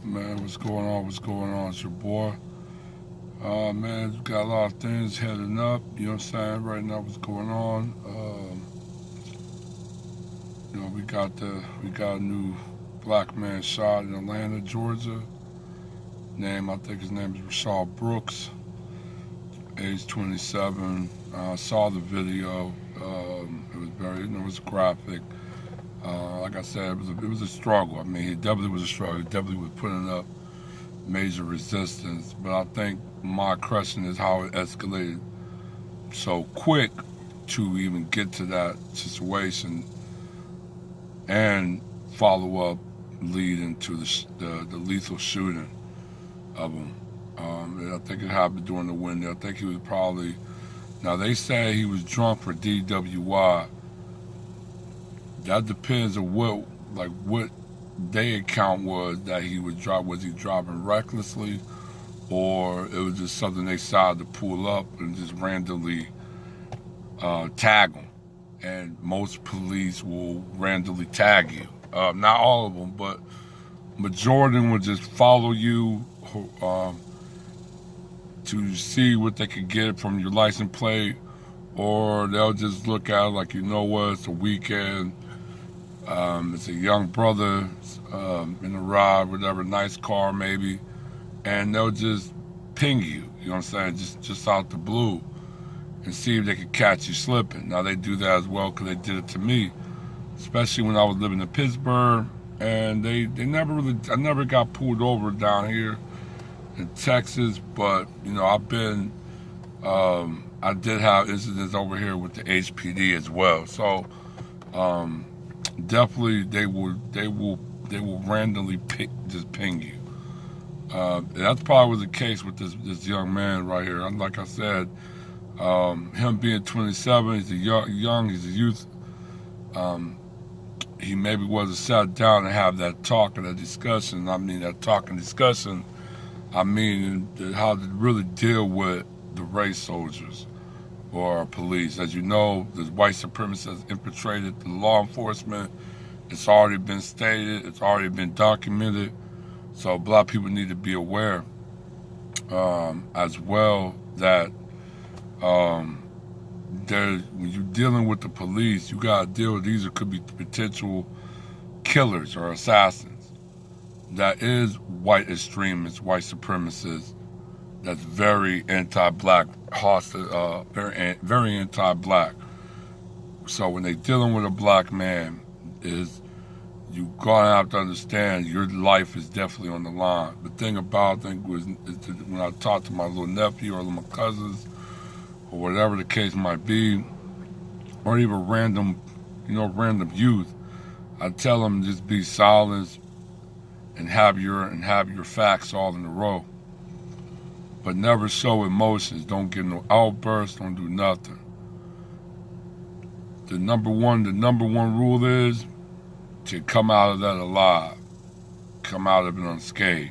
Man, what's going on? What's going on? It's your boy. Man, got a lot of things heading up. You know what I'm saying? Right now, what's going on? We got a new black man shot in Atlanta, Georgia. I think his name is Rashad Brooks, age 27. I saw the video. It was it was graphic. Like I said, it was a struggle. I mean, it definitely was a struggle. He definitely was putting up major resistance. But I think my question is how it escalated so quick to even get to that situation and follow up lead into the lethal shooting of him. I think it happened during the winter. I think he was probably, now they say he was drunk for DWI. That depends on what they account was that he was driving. Was he driving recklessly, or it was just something they decided to pull up and just randomly tag him? And most police will randomly tag you. Not all of them, but majority of them will just follow you to see what they can get from your license plate, or they'll just look at it like, you know what, it's a weekend. It's a young brother in a ride, whatever, nice car maybe, and they'll just ping you. You know what I'm saying? Just out the blue, and see if they can catch you slipping. Now they do that as well because they did it to me, especially when I was living in Pittsburgh, and they never really, I never got pulled over down here in Texas, but I did have incidents over here with the HPD as well. So definitely they will randomly just ping you. That's probably was the case with this young man right here. Like I said, him being 27, he's a young, he's a youth. He maybe wasn't sat down and have that talk and that discussion. I mean, that talk and discussion. I mean, how to really deal with the race soldiers or police. As you know, the white supremacists has infiltrated the law enforcement. It's already been stated. It's already been documented. So black people need to be aware as well that when you're dealing with the police, you got to deal with these could be potential killers or assassins. That is white extremists, white supremacists. That's very anti-black, hostile, very anti-black. So when they're dealing with a black man, you gonna have to understand your life is definitely on the line. The thing about I think was when I talked to my little nephew or my cousins or whatever the case might be, or even random youth, I tell them just be silent and have your facts all in a row, but never show emotions. Don't get no outbursts. Don't do nothing. The number one rule is to come out of that alive, come out of it unscathed.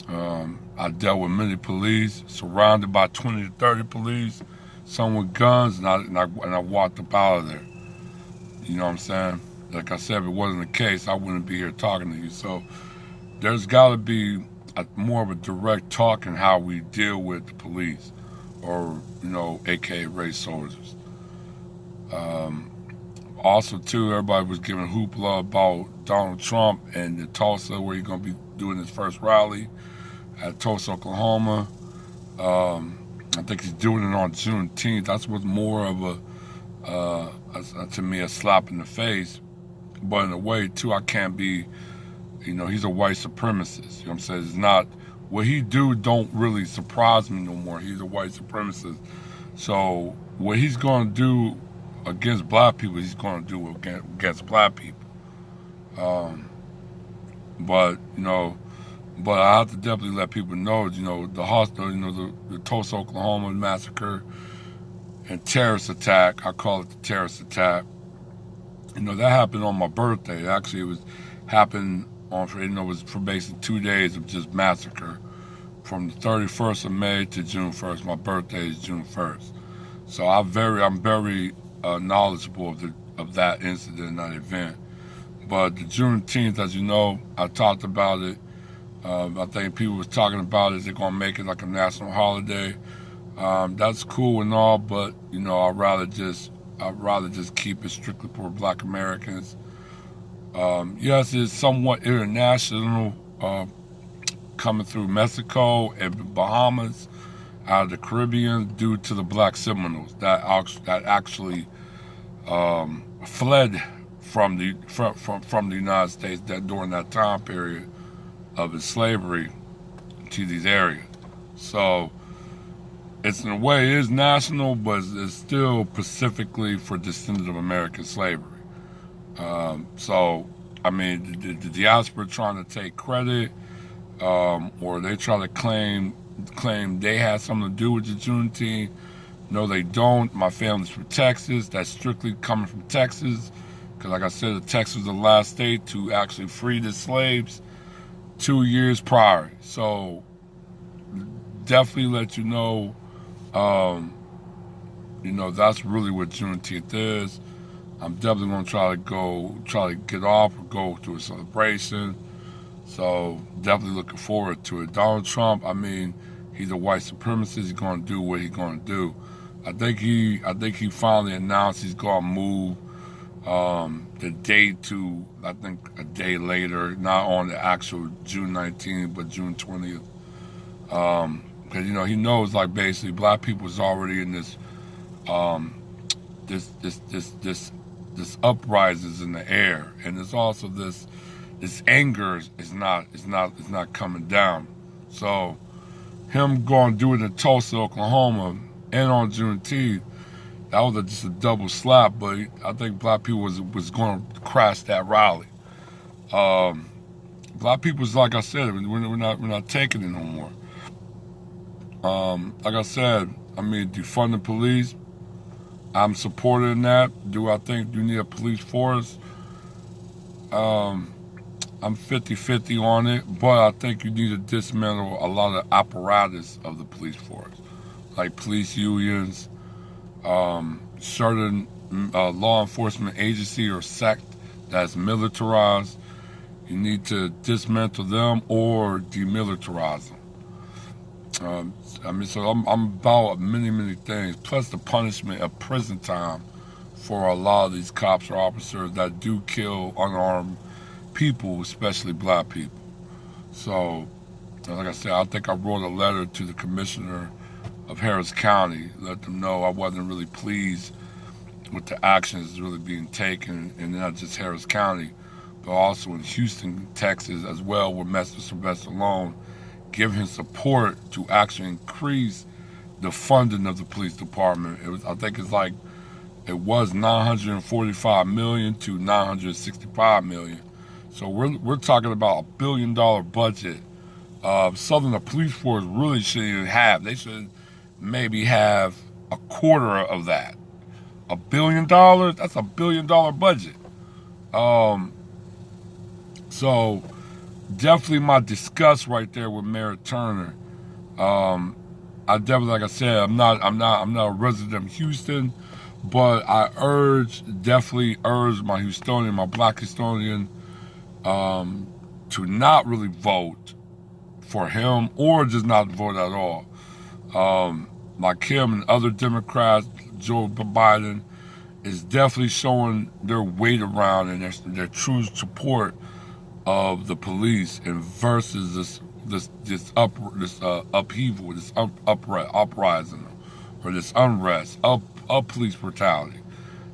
I dealt with many police, surrounded by 20 to 30 police, some with guns, and I walked up out of there. You know what I'm saying? Like I said, if it wasn't the case, I wouldn't be here talking to you. So there's got to be more of a direct talk in how we deal with the police, or aka race soldiers. Also, too, everybody was giving hoopla about Donald Trump and the Tulsa, where he's going to be doing his first rally at Tulsa, Oklahoma. I think he's doing it on Juneteenth. That's what's more of to me, a slap in the face. But in a way, too, I can't be, he's a white supremacist. You know what I'm saying? It's not, what he do don't really surprise me no more. He's a white supremacist. So what he's going to do against black people, he's going to do against black people. But I have to definitely let people know, the hospital, the Tulsa, Oklahoma massacre and terrorist attack. I call it the terrorist attack. That happened on my birthday. Actually, it was happened on, it was for basically 2 days of just massacre, from the 31st of May to June 1st. My birthday is June 1st. So I'm very knowledgeable of that incident, that event. But the Juneteenth, as you know, I talked about it. I think people was talking about it. They're gonna make it like a national holiday. That's cool and all, but I'd rather just keep it strictly for Black Americans. Yes, it's somewhat international, coming through Mexico and Bahamas, out of the Caribbean, due to the Black Seminoles that actually fled from the United States that during that time period of its slavery to these areas. So it's in a way it is national, but it's still specifically for descendants of American slavery. So I mean, the diaspora trying to take credit, or they try to claim they had something to do with the Juneteenth. No, they don't. My family's from Texas. That's strictly coming from Texas, because like I said, Texas was the last state to actually free the slaves 2 years prior. So definitely let um, that's really what Juneteenth is. I'm definitely gonna try to get off or go to a celebration. So definitely looking forward to it. Donald Trump, I mean, he's a white supremacist. He's gonna do what he's gonna do. I think he finally announced he's gonna move the date to, I think, a day later, not on the actual June 19th, but June 20th. Because he knows, like, basically Black people is already in this um, this uprises in the air, and there's also this anger is not coming down. So him going to do it in Tulsa, Oklahoma, and on Juneteenth, that was just a double slap. But I think Black people was going to crash that rally. Um, Black people's, like I said, we're not taking it no more. Like I said, I mean, defunding police, I'm supporting that. Do I think you need a police force? Um, I'm 50-50 on it, but I think you need to dismantle a lot of apparatus of the police force, like police unions, certain law enforcement agency or sect that's militarized. You need to dismantle them or demilitarize them. I mean, so I'm about many things. Plus the punishment of prison time for a lot of these cops or officers that do kill unarmed people, especially Black people. So, like I said, I think I wrote a letter to the commissioner of Harris County, let them know I wasn't really pleased with the actions really being taken, and not just Harris County, but also in Houston, Texas, as well, with Mr. Sylvester Stallone, giving support to actually increase the funding of the police department. I think it was 945 million to 965 million. So we're talking about $1 billion budget. Something the police force really shouldn't have. They should maybe have a quarter of that. $1 billion? That's $1 billion budget. Um, so definitely my disgust right there with Mayor Turner. I definitely, like I said, I'm not a resident of Houston, but I definitely urge my Houstonian, my Black Houstonian, to not really vote for him or just not vote at all. Like him and other Democrats, Joe Biden is definitely showing their weight around and their true support of the police and versus this upheaval, this uprising, or this unrest of police brutality.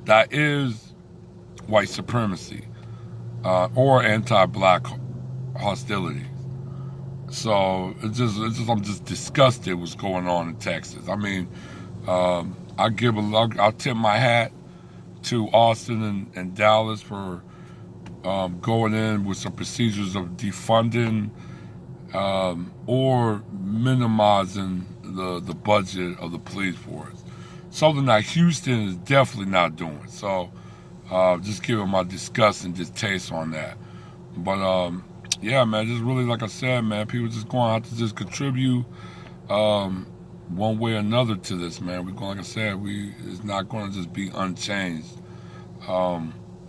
That is white supremacy, or anti-Black hostility. So I'm just disgusted what's going on in Texas. I mean, I'll tip my hat to Austin and Dallas for going in with some procedures of defunding, or minimizing the budget of the police force. Something that Houston is definitely not doing. So just giving my disgust and distaste on that. But yeah, man, just really, like I said, man, people just going to have to just contribute one way or another to this, man. We're going, like I said, it's not going to just be unchanged.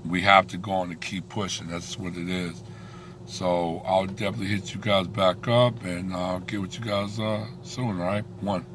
we have to go on and keep pushing. That's what it is. So I'll definitely hit you guys back up, and I'll get with you guys soon. All right, one.